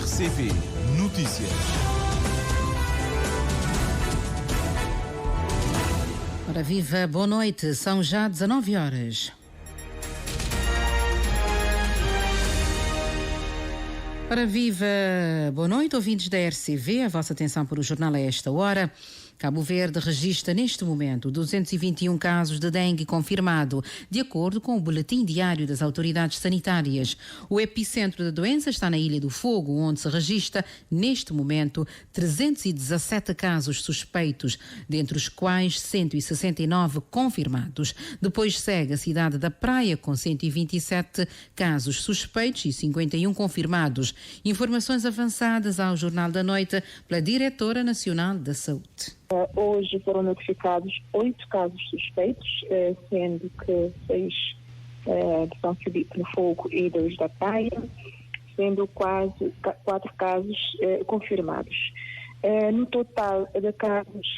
RCP Notícias. Ora viva, boa noite, são já 19 horas. Ora viva, boa noite, ouvintes da RCV, a vossa atenção para o jornal a esta hora. Cabo Verde registra neste momento 221 casos de dengue confirmado, de acordo com o boletim diário das autoridades sanitárias. O epicentro da doença está na Ilha do Fogo, onde se registra neste momento 317 casos suspeitos, dentre os quais 169 confirmados. Depois segue a cidade da Praia, com 127 casos suspeitos e 51 confirmados. Informações avançadas ao Jornal da Noite pela Diretora Nacional da Saúde. Hoje foram notificados 8 casos suspeitos, sendo que 6 de São Filipe no Fogo e 2 da Praia, sendo quase 4 casos confirmados. No total de casos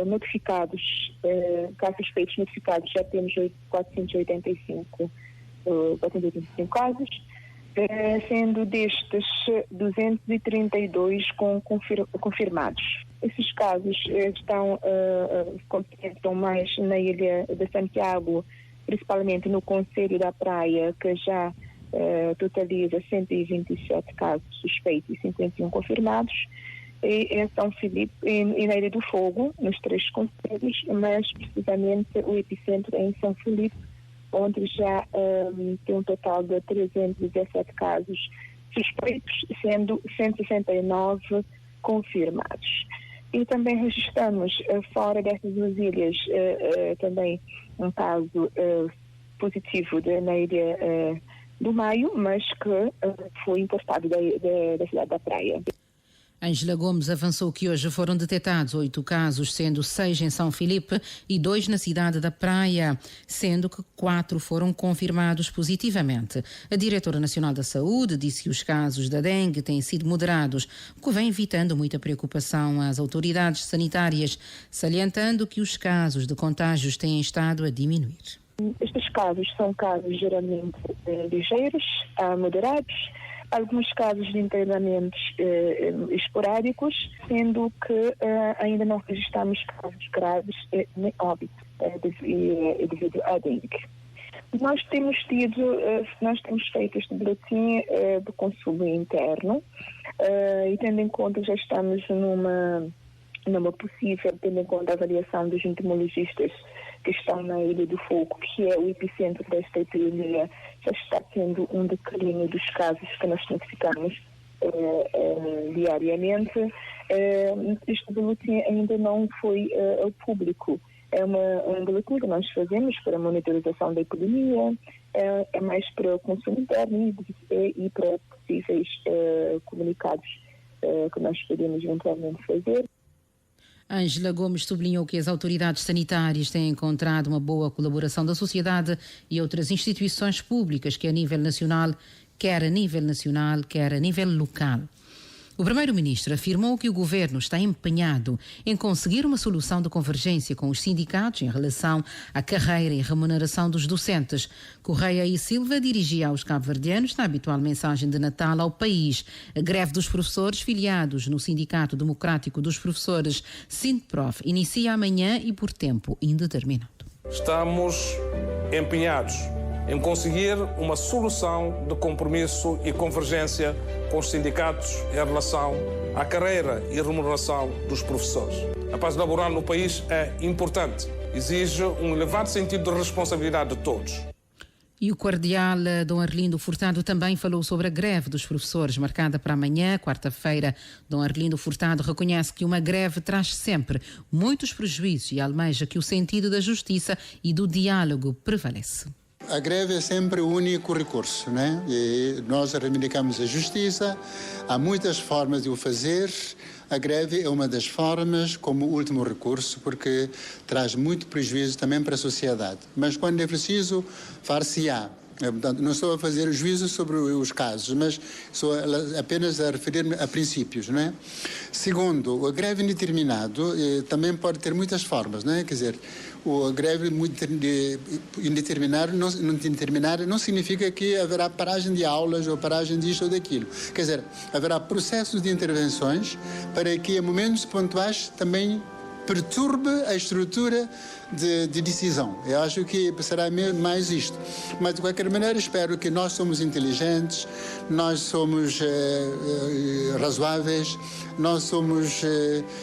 notificados, casos suspeitos notificados, já temos 485 casos, sendo destes 232 confirmados. Esses casos concentram mais na Ilha de Santiago, principalmente no Concelho da Praia, que já totaliza 127 casos suspeitos e 51 confirmados, e em São Filipe e na Ilha do Fogo, nos 3 concelhos, mas precisamente o epicentro é em São Filipe, onde já tem um total de 317 casos suspeitos, sendo 169 confirmados. E também registramos, fora dessas 2 ilhas, também um caso positivo na Ilha do Maio, mas que foi importado da cidade da Praia. Ângela Gomes avançou que hoje foram detectados 8 casos, sendo 6 em São Filipe e 2 na cidade da Praia, sendo que 4 foram confirmados positivamente. A Diretora Nacional da Saúde disse que os casos da dengue têm sido moderados, o que vem evitando muita preocupação às autoridades sanitárias, salientando que os casos de contágios têm estado a diminuir. Estes casos são casos geralmente ligeiros a moderados, alguns casos de internamentos esporádicos, sendo que ainda não registramos casos graves nem óbito devido à dengue. Nós temos feito este boletim do consumo interno e tendo em conta já estamos numa possível, tendo em conta a avaliação dos entomologistas que estão na Ilha do Fogo, que é o epicentro desta epidemia, já está tendo um declínio dos casos que nós notificamos diariamente. Este boletim ainda não foi ao público. É um boletim que nós fazemos para a monitorização da epidemia, é mais para o consumo interno e para possíveis comunicados que nós podemos eventualmente fazer. Ângela Gomes sublinhou que as autoridades sanitárias têm encontrado uma boa colaboração da sociedade e outras instituições públicas, quer a nível nacional, quer a nível local. O Primeiro-Ministro afirmou que o Governo está empenhado em conseguir uma solução de convergência com os sindicatos em relação à carreira e remuneração dos docentes. Correia e Silva dirigia aos cabo-verdianos, na habitual mensagem de Natal ao país, a greve dos professores filiados no Sindicato Democrático dos Professores, SINDPROF, inicia amanhã e por tempo indeterminado. Estamos empenhados em conseguir uma solução de compromisso e convergência com os sindicatos em relação à carreira e remuneração dos professores. A paz laboral no país é importante, exige um elevado sentido de responsabilidade de todos. E o cardeal Dom Arlindo Furtado também falou sobre a greve dos professores, marcada para amanhã, quarta-feira. Dom Arlindo Furtado reconhece que uma greve traz sempre muitos prejuízos e almeja que o sentido da justiça e do diálogo prevalece. A greve é sempre o único recurso, né? E nós reivindicamos a justiça, há muitas formas de o fazer. A greve é uma das formas como último recurso, porque traz muito prejuízo também para a sociedade. Mas quando é preciso, far-se-á. Portanto, não estou a fazer juízo sobre os casos, mas estou apenas a referir-me a princípios, não é? Segundo, a greve indeterminado também pode ter muitas formas, não é? Quer dizer, a greve indeterminada não significa que haverá paragem de aulas ou paragem disto ou daquilo. Quer dizer, haverá processos de intervenções para que, em momentos pontuais, também perturbe a estrutura de decisão. Eu acho que será mais isto. Mas, de qualquer maneira, espero que nós somos inteligentes, nós somos razoáveis, nós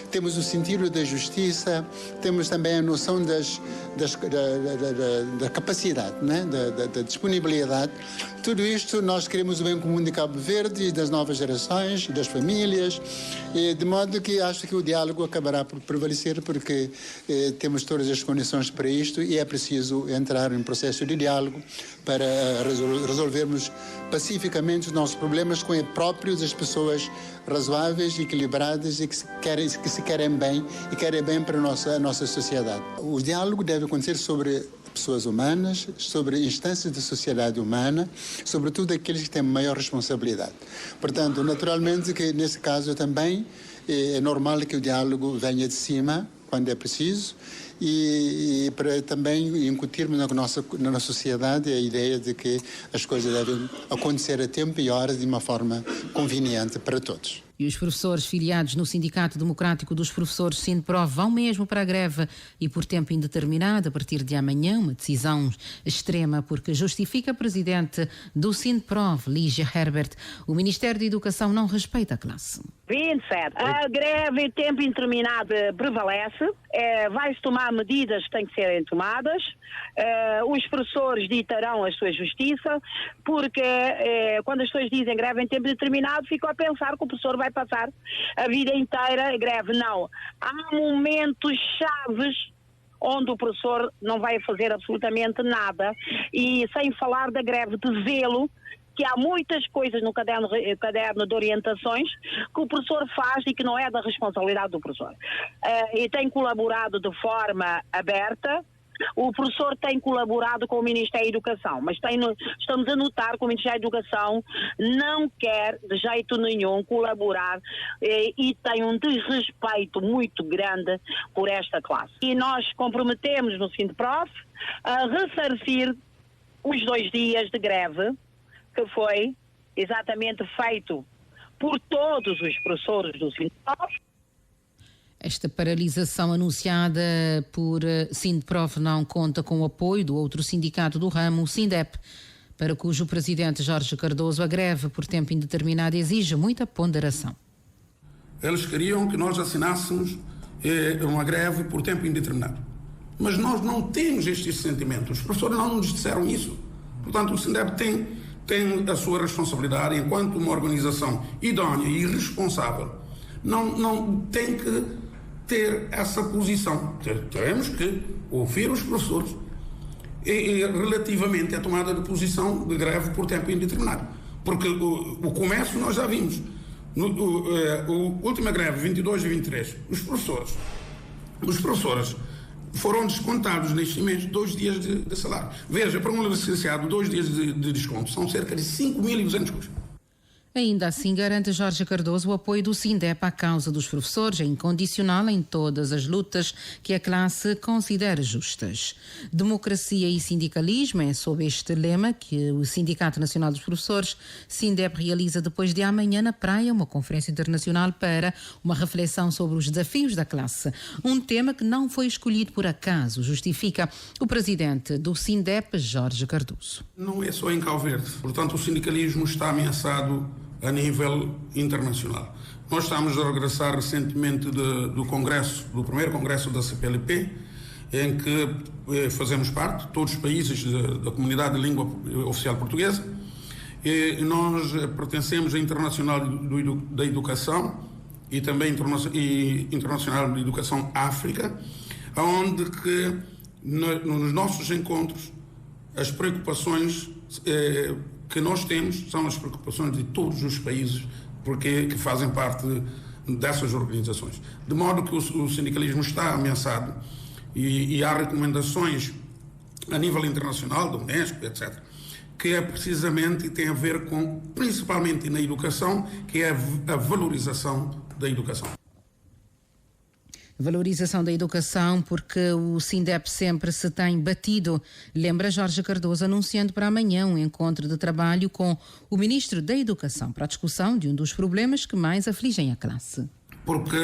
temos o sentido da justiça, temos também a noção da capacidade, né? da disponibilidade. Tudo isto nós queremos o bem comum de Cabo Verde e das novas gerações, das famílias, de modo que acho que o diálogo acabará por prevalecer, porque temos todas as condições para isto e é preciso entrar em processo de diálogo para resolvermos pacificamente os nossos problemas com próprios das pessoas razoáveis, equilibradas e que se querem bem e querem bem para a nossa sociedade. O diálogo deve acontecer sobre pessoas humanas, sobre instâncias da sociedade humana, sobretudo aqueles que têm maior responsabilidade. Portanto, naturalmente que nesse caso também é normal que o diálogo venha de cima, quando é preciso, e para também incutirmos na nossa sociedade a ideia de que as coisas devem acontecer a tempo e horas de uma forma conveniente para todos. E os professores filiados no Sindicato Democrático dos Professores Sindprof vão mesmo para a greve e por tempo indeterminado a partir de amanhã, uma decisão extrema porque justifica a presidente do Sindprof, Lígia Herbert, o Ministério da Educação não respeita a classe. 27. A greve em tempo indeterminado prevalece, vai-se tomar medidas que têm que serem tomadas, os professores ditarão a sua justiça, porque quando as pessoas dizem greve em tempo determinado, ficam a pensar que o professor vai passar a vida inteira greve. Não. Há momentos chaves onde o professor não vai fazer absolutamente nada, e sem falar da greve de zelo, que há muitas coisas no caderno de orientações que o professor faz e que não é da responsabilidade do professor. E tem colaborado de forma aberta. O professor tem colaborado com o Ministério da Educação, mas estamos a notar que o Ministério da Educação não quer de jeito nenhum colaborar e tem um desrespeito muito grande por esta classe. E nós comprometemos no Sindprof a ressarcir os 2 dias de greve que foi exatamente feito por todos os professores do Sindprof. Esta paralisação anunciada por Sindprof não conta com o apoio do outro sindicato do ramo, o Sindep, para cujo presidente Jorge Cardoso a greve por tempo indeterminado exige muita ponderação. Eles queriam que nós assinássemos uma greve por tempo indeterminado. Mas nós não temos este sentimento. Os professores não nos disseram isso. Portanto, o Sindep tem a sua responsabilidade enquanto uma organização idónea e responsável. Não tem que ter essa posição. Teremos que ouvir os professores relativamente à tomada de posição de greve por tempo indeterminado. Porque o comércio nós já vimos. A última greve, 22 e 23, os professores foram descontados neste mês 2 dias de salário. Veja, para um licenciado, 2 dias de desconto são cerca de 5.200 custos. Ainda assim, garante Jorge Cardoso o apoio do Sindep à causa dos professores, é incondicional em todas as lutas que a classe considera justas. Democracia e sindicalismo é sob este lema que o Sindicato Nacional dos Professores, Sindep, realiza depois de amanhã na praia uma conferência internacional para uma reflexão sobre os desafios da classe. Um tema que não foi escolhido por acaso, justifica o presidente do Sindep, Jorge Cardoso. Não é só em Cabo Verde. Portanto, o sindicalismo está ameaçado a nível internacional. Nós estamos a regressar recentemente do primeiro congresso da CPLP, em que fazemos parte, todos os países da comunidade de língua oficial portuguesa. E nós pertencemos à Internacional da Educação e também Internacional da Educação África, onde que nos nossos encontros as preocupações que nós temos são as preocupações de todos os países que fazem parte dessas organizações. De modo que o sindicalismo está ameaçado e há recomendações a nível internacional, da Unesco, etc., que é precisamente, tem a ver com, principalmente na educação, que é a valorização da educação. Valorização da educação, porque o SINDEP sempre se tem batido, lembra Jorge Cardoso, anunciando para amanhã um encontro de trabalho com o Ministro da Educação para a discussão de um dos problemas que mais afligem a classe. Porque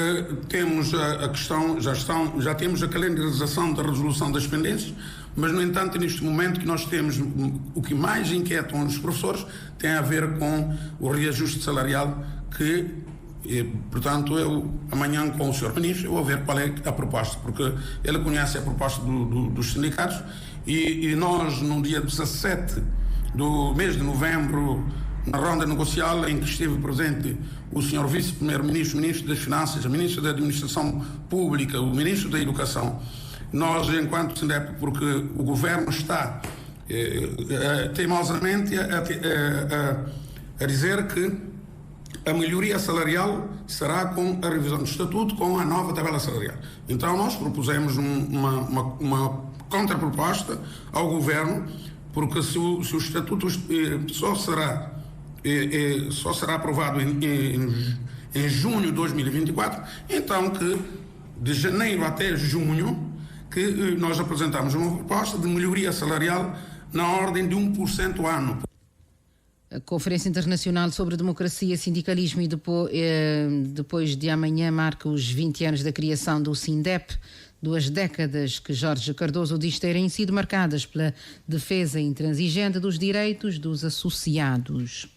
temos a questão, já temos a calendarização da resolução das pendências, mas, no entanto, neste momento que nós temos, o que mais inquieta os professores tem a ver com o reajuste salarial que, portanto, eu amanhã com o Sr. Ministro eu vou ver qual é a proposta, porque ele conhece a proposta dos sindicatos e nós, no dia 17 do mês de novembro, na ronda negocial em que esteve presente o Sr. Vice-Primeiro-Ministro, Ministro das Finanças, a Ministra da Administração Pública, o Ministro da Educação, nós, enquanto SINDEP, porque o Governo está teimosamente a dizer que a melhoria salarial será com a revisão do Estatuto, com a nova tabela salarial. Então nós propusemos uma contraproposta ao Governo, porque se o Estatuto só será aprovado em junho de 2024, então que de janeiro até junho que nós apresentamos uma proposta de melhoria salarial na ordem de 1% ano. A Conferência Internacional sobre Democracia, Sindicalismo e depois de amanhã marca os 20 anos da criação do SINDEP, 2 décadas que Jorge Cardoso diz terem sido marcadas pela defesa intransigente dos direitos dos associados.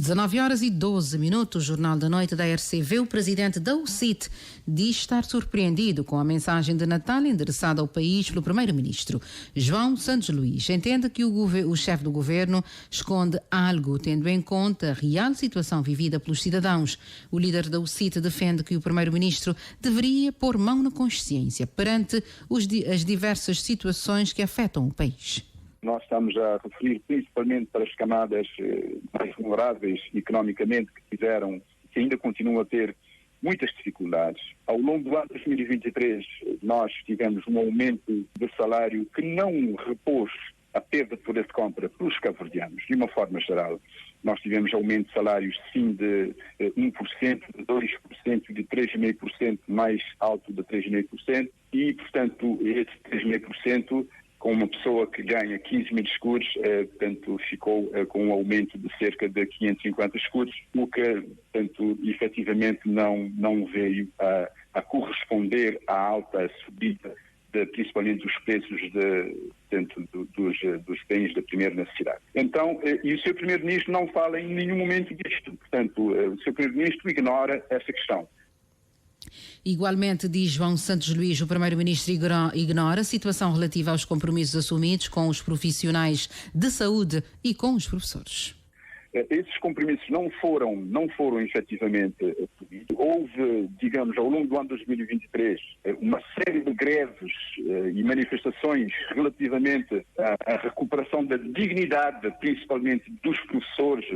19h12, Jornal da Noite da RCV. O presidente da UCIT diz estar surpreendido com a mensagem de Natal endereçada ao país pelo primeiro-ministro. João Santos Luís entende que o chefe do governo esconde algo, tendo em conta a real situação vivida pelos cidadãos. O líder da UCIT defende que o primeiro-ministro deveria pôr mão na consciência perante as diversas situações que afetam o país. Nós estamos a referir principalmente para as camadas mais vulneráveis economicamente que ainda continuam a ter muitas dificuldades. Ao longo do ano 2023 nós tivemos um aumento de salário que não repôs a perda de poder de compra pelos cabo-verdianos, de uma forma geral. Nós tivemos aumento de salários sim de 1%, de 2%, de 3,5%, mais alto de 3,5%, e portanto esse 3,5% com uma pessoa que ganha 15 mil escudos, portanto, ficou com um aumento de cerca de 550 escudos, o que, portanto, efetivamente não veio a corresponder à alta subida, principalmente dos preços dos bens da primeira necessidade. Então, e o Sr. Primeiro-Ministro não fala em nenhum momento disto, portanto, o Sr. Primeiro-Ministro ignora essa questão. Igualmente, diz João Santos Luís, o primeiro-ministro ignora a situação relativa aos compromissos assumidos com os profissionais de saúde e com os professores. Esses compromissos não foram efetivamente assumidos. Houve, digamos, ao longo do ano 2023, uma série de greves e manifestações relativamente à recuperação da dignidade, principalmente dos professores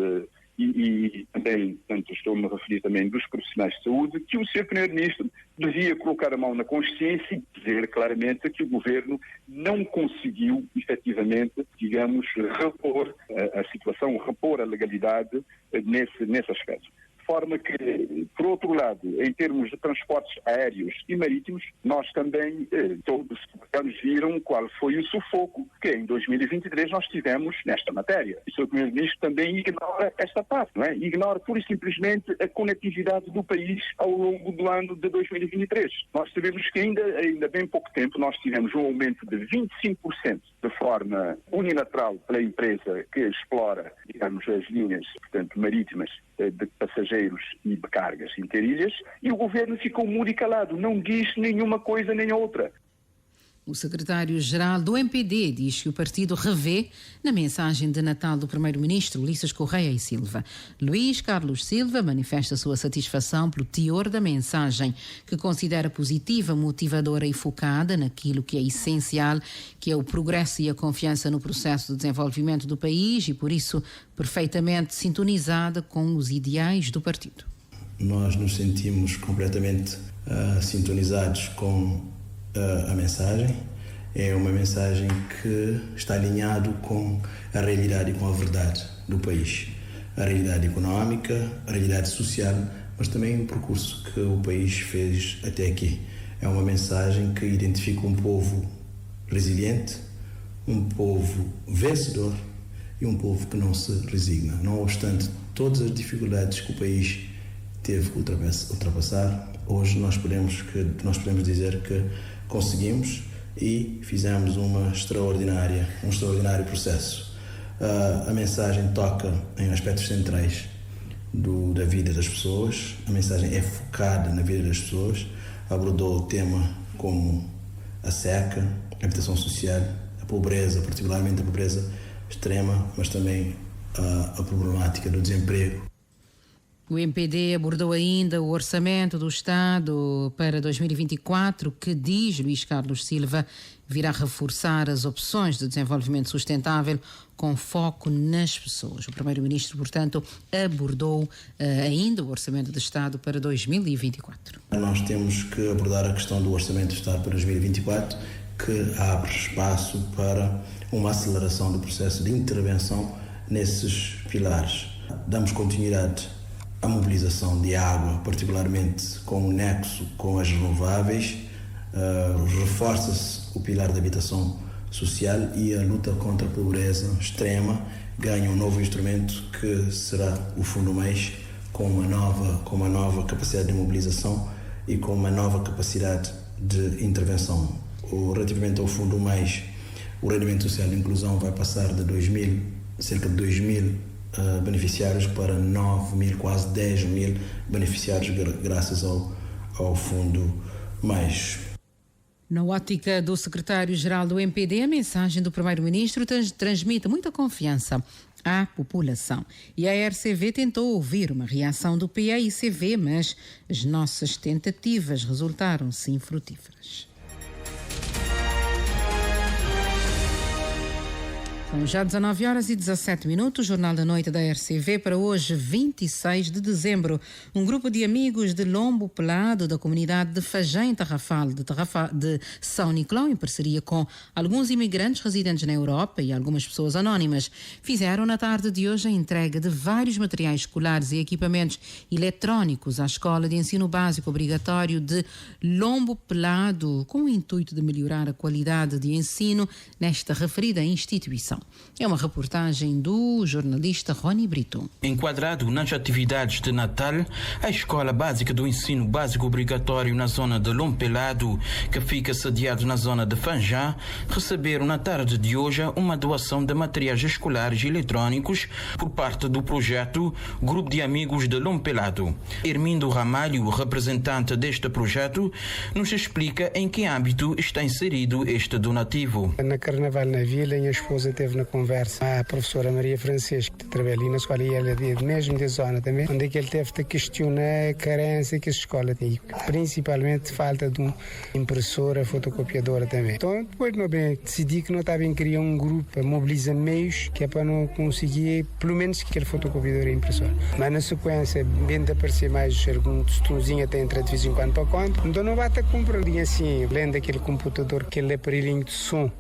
e também, portanto, estou-me a referir também dos profissionais de saúde, que o Sr. Primeiro-Ministro devia colocar a mão na consciência e dizer claramente que o Governo não conseguiu, efetivamente, digamos, repor a situação, repor a legalidade nesse aspecto. De forma que, por outro lado, em termos de transportes aéreos e marítimos, nós também, todos os viram qual foi o sufoco que em 2023 nós tivemos nesta matéria. E o Sr. Primeiro-Ministro também ignora esta parte, não é? Ignora pura e simplesmente a conectividade do país ao longo do ano de 2023. Nós sabemos que ainda bem pouco tempo nós tivemos um aumento de 25% de forma unilateral pela empresa que explora, digamos, as linhas, portanto, marítimas de passageiros e de cargas interilhas, e o Governo ficou mudo e calado, não diz nenhuma coisa nem outra. O secretário-geral do MPD diz que o partido revê na mensagem de Natal do primeiro-ministro Ulisses Correia e Silva. Luís Carlos Silva manifesta sua satisfação pelo teor da mensagem, que considera positiva, motivadora e focada naquilo que é essencial, que é o progresso e a confiança no processo de desenvolvimento do país e, por isso, perfeitamente sintonizada com os ideais do partido. Nós nos sentimos completamente sintonizados com a mensagem. É uma mensagem que está alinhado com a realidade e com a verdade do país. A realidade económica, a realidade social, mas também o percurso que o país fez até aqui. É uma mensagem que identifica um povo resiliente, um povo vencedor e um povo que não se resigna. Não obstante todas as dificuldades que o país teve que ultrapassar, hoje nós podemos dizer que conseguimos e fizemos um extraordinário processo. A mensagem toca em aspectos centrais da vida das pessoas, a mensagem é focada na vida das pessoas, abordou o tema como a seca, a habitação social, a pobreza, particularmente a pobreza extrema, mas também a problemática do desemprego. O MPD abordou ainda o orçamento do Estado para 2024, que, diz Luís Carlos Silva, virá reforçar as opções de desenvolvimento sustentável com foco nas pessoas. O Primeiro-Ministro, portanto, abordou ainda o orçamento do Estado para 2024. Nós temos que abordar a questão do orçamento do Estado para 2024, que abre espaço para uma aceleração do processo de intervenção nesses pilares. Damos continuidade à mobilização de água, particularmente com o nexo com as renováveis, reforça-se o pilar da habitação social e a luta contra a pobreza extrema ganha um novo instrumento que será o Fundo Mais, com uma nova capacidade de mobilização e com uma nova capacidade de intervenção. Relativamente ao Fundo Mais, o rendimento social de inclusão vai passar de cerca de 2.000 beneficiários para 9.000, quase 10.000 beneficiários graças ao Fundo Mais. Na ótica do secretário-geral do MPD, a mensagem do Primeiro-Ministro transmite muita confiança à população. E a RCV tentou ouvir uma reação do PAICV, mas as nossas tentativas resultaram sim frutíferas. São já 19h17, Jornal da Noite da RCV para hoje, 26 de dezembro. Um grupo de amigos de Lombo Pelado, da comunidade de Fajém Tarrafal, de São Nicolau, em parceria com alguns imigrantes residentes na Europa e algumas pessoas anónimas, fizeram na tarde de hoje a entrega de vários materiais escolares e equipamentos eletrónicos à Escola de Ensino Básico Obrigatório de Lombo Pelado, com o intuito de melhorar a qualidade de ensino nesta referida instituição. É uma reportagem do jornalista Rony Brito. Enquadrado nas atividades de Natal, a Escola Básica do Ensino Básico Obrigatório na zona de Lombo Pelado, que fica sediado na zona de Fanjá, receberam na tarde de hoje uma doação de materiais escolares e eletrónicos por parte do projeto Grupo de Amigos de Lombo Pelado. Hermindo Ramalho, representante deste projeto, nos explica em que âmbito está inserido este donativo. Na Carnaval na Vila, minha esposa teve na conversa a professora Maria Francisco, que trabalha ali na escola, e ela é mesmo da zona também, onde é que ele teve de questionar a carência que a escola tem, principalmente falta de uma impressora, fotocopiadora também. Então, depois nós decidi que nós estávamos a criar um grupo para mobilizar meios, que é para não conseguir, pelo menos, aquele fotocopiador e impressora. Mas na sequência, bem de aparecer mais algum tostãozinho até entrar de vez em quando para conta, então não vai ter que comprar assim, além daquele computador, aquele aparelhinho de som,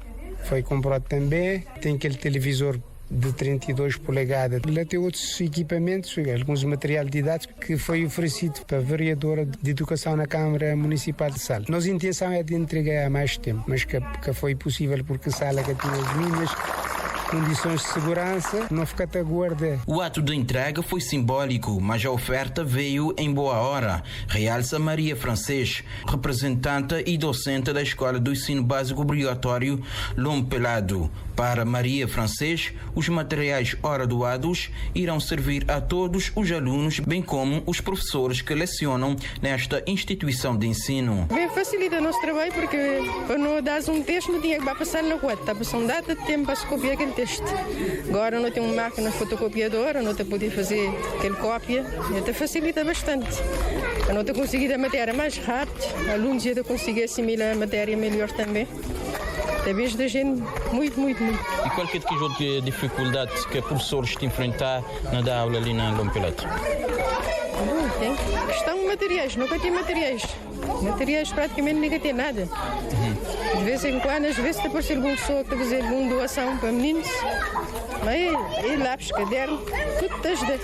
foi comprado também. Tem aquele televisor de 32 polegadas. Lá tem outros equipamentos, alguns material didático que foi oferecido para a vereadora de Educação na Câmara Municipal de Sala. Nossa intenção é de entregar há mais tempo, mas que foi possível porque a Sala que tinha as minhas condições de segurança, não fica até guarda. O ato de entrega foi simbólico, mas a oferta veio em boa hora, realça Maria Francês, representante e docente da Escola do Ensino Básico Obrigatório Lombo Pelado. Para Maria Francês, os materiais ora doados irão servir a todos os alunos, bem como os professores que lecionam nesta instituição de ensino. Bem, facilita o nosso trabalho porque quando dás um texto não tinha que passar na rua, está passando data de tempo para se copiar aquele texto. Agora não tem uma máquina fotocopiadora, não te poder fazer aquele cópia, até facilita bastante. Não te conseguir a matéria mais rápido, alunos já conseguir assimilar a matéria melhor também. Talvez da gente muito. E qual que é a outra dificuldade que professores te enfrentar na da aula ali na Lombo Pelado? Tem questão de materiais, nunca tem materiais. Materiais praticamente nunca tem nada. De vez em quando, às vezes, depois alguma pessoa que fazer alguma doação para meninos, mas é lápis, caderno, tudo te ajuda.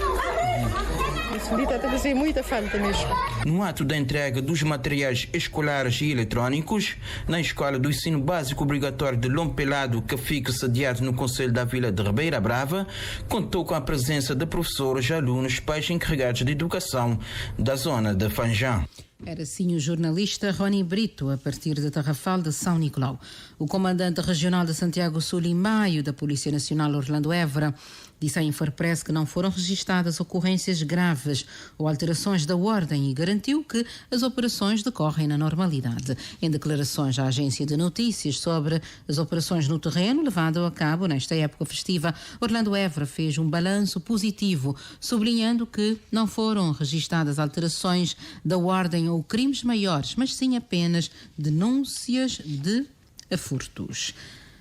Isso ali está a fazer muita falta mesmo. No ato da entrega dos materiais escolares e eletrônicos, na Escola do Ensino Básico Obrigatório de Lompelado, que fica sediado no Concelho da Vila de Ribeira Brava, contou com a presença de professores, alunos, pais encarregados de educação da zona de Fanjã. Era assim o jornalista Rony Brito, a partir de Tarrafal de São Nicolau. O comandante regional de Santiago Sul e Maio da Polícia Nacional Orlando Évora disse à Infarpress que não foram registadas ocorrências graves ou alterações da ordem e garantiu que as operações decorrem na normalidade. Em declarações à agência de notícias sobre as operações no terreno levado a cabo nesta época festiva, Orlando Évora fez um balanço positivo, sublinhando que não foram registadas alterações da ordem ou crimes maiores, mas sim apenas denúncias de furtos.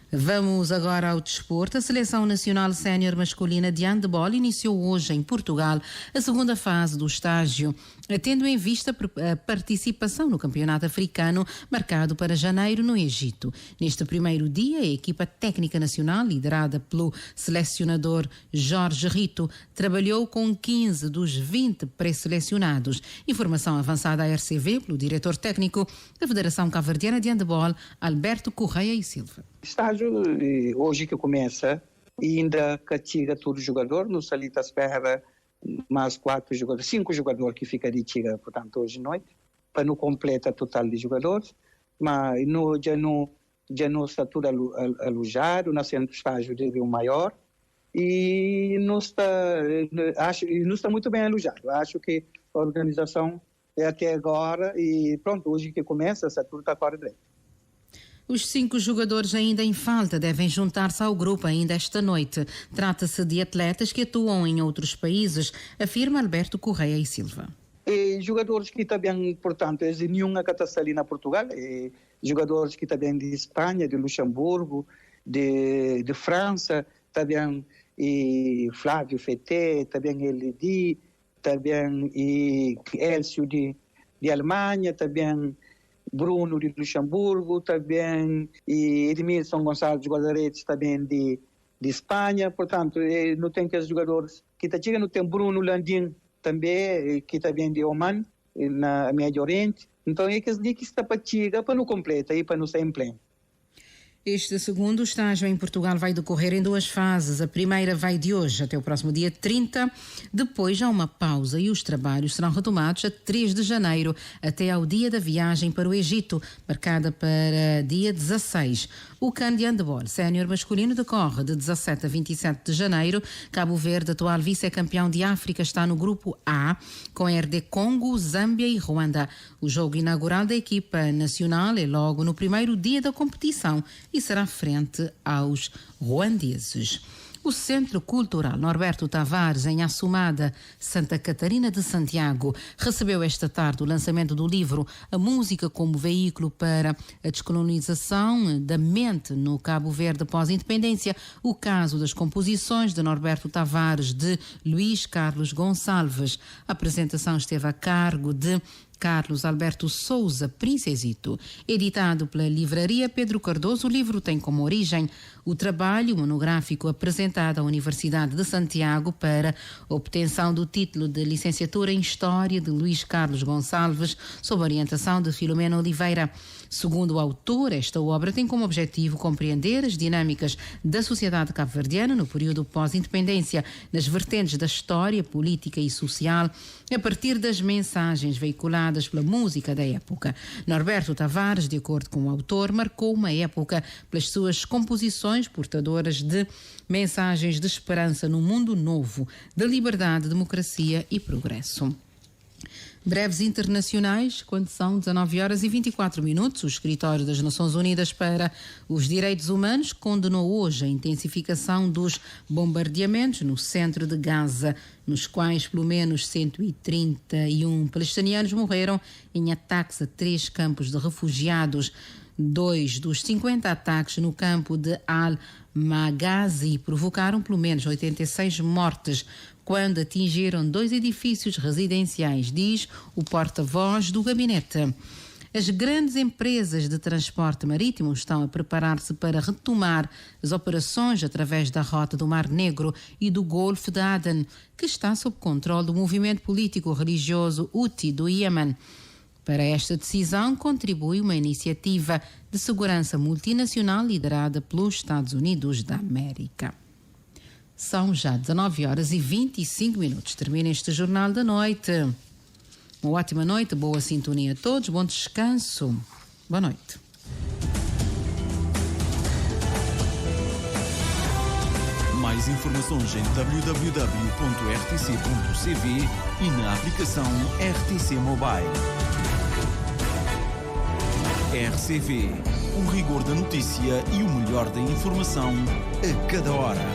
Vamos agora ao desporto. A Seleção Nacional Sénior Masculina de Handebol iniciou hoje em Portugal a segunda fase do estágio, tendo em vista a participação no Campeonato Africano marcado para janeiro no Egito. Neste primeiro dia, a equipa técnica nacional, liderada pelo selecionador Jorge Rito, trabalhou com 15 dos 20 pré-selecionados. Informação avançada à RCV pelo diretor técnico da Federação Cabo-Verdiana de Handebol, Alberto Correia e Silva. Estágio hoje que começa, ainda castiga todo jogador, no Salita espera mais 5 jogadores que fica de tira, portanto, hoje à noite, para não completar total de jogadores, mas já não está tudo alojado, na centro estágio de um maior, e não está muito bem alojado. Acho que a organização é até agora, e pronto, hoje que começa, está tudo fora direito. Os 5 jogadores ainda em falta devem juntar-se ao grupo ainda esta noite. Trata-se de atletas que atuam em outros países, afirma Alberto Correia e Silva. Jogadores que também, portanto, nenhuma que está ali na Portugal, jogadores que também de Espanha, de Luxemburgo, de França, também Flávio Feté, também Elidi, também Elcio de Alemanha, também Bruno de Luxemburgo, também Edmilson Gonçalves Guardaretes, também de Espanha. Portanto, não tem que os jogadores que está chegando, tem Bruno Landim também, que também de Oman, na Médio Oriente. Então, é que está para chegar, para não completa e para não ser em pleno. Este segundo estágio em Portugal vai decorrer em 2 fases. A primeira vai de hoje até o próximo dia 30, depois há uma pausa e os trabalhos serão retomados a 3 de janeiro, até ao dia da viagem para o Egito, marcada para dia 16. O CAN de Handebol sénior masculino decorre de 17 a 27 de janeiro. Cabo Verde, atual vice-campeão de África, está no grupo A, com RD Congo, Zâmbia e Ruanda. O jogo inaugural da equipa nacional é logo no primeiro dia da competição e será frente aos ruandeses. O Centro Cultural Norberto Tavares, em Assumada, Santa Catarina de Santiago, recebeu esta tarde o lançamento do livro A Música como Veículo para a Descolonização da Mente no Cabo Verde pós-independência, o caso das composições de Norberto Tavares, de Luís Carlos Gonçalves. A apresentação esteve a cargo de Carlos Alberto Souza Princesito. Editado pela livraria Pedro Cardoso, o livro tem como origem o trabalho monográfico apresentado à Universidade de Santiago para obtenção do título de licenciatura em História de Luís Carlos Gonçalves, sob orientação de Filomena Oliveira. Segundo o autor, esta obra tem como objetivo compreender as dinâmicas da sociedade cabo-verdiana no período pós-independência, nas vertentes da história, política e social, a partir das mensagens veiculadas pela música da época. Norberto Tavares, de acordo com o autor, marcou uma época pelas suas composições portadoras de mensagens de esperança no mundo novo, de liberdade, democracia e progresso. Breves internacionais, quando são 19h24. O Escritório das Nações Unidas para os Direitos Humanos condenou hoje a intensificação dos bombardeamentos no centro de Gaza, nos quais pelo menos 131 palestinianos morreram em ataques a 3 campos de refugiados. 2 dos 50 ataques no campo de Al-Maghazi provocaram pelo menos 86 mortes, quando atingiram 2 edifícios residenciais, diz o porta-voz do gabinete. As grandes empresas de transporte marítimo estão a preparar-se para retomar as operações através da rota do Mar Negro e do Golfo de Aden, que está sob controle do movimento político-religioso Houthi do Iêmen. Para esta decisão contribui uma iniciativa de segurança multinacional liderada pelos Estados Unidos da América. São já 19h25. Termina este Jornal da Noite. Uma ótima noite, boa sintonia a todos, bom descanso. Boa noite. Mais informações em www.rtc.cv e na aplicação RTC Mobile. RCV, o rigor da notícia e o melhor da informação a cada hora.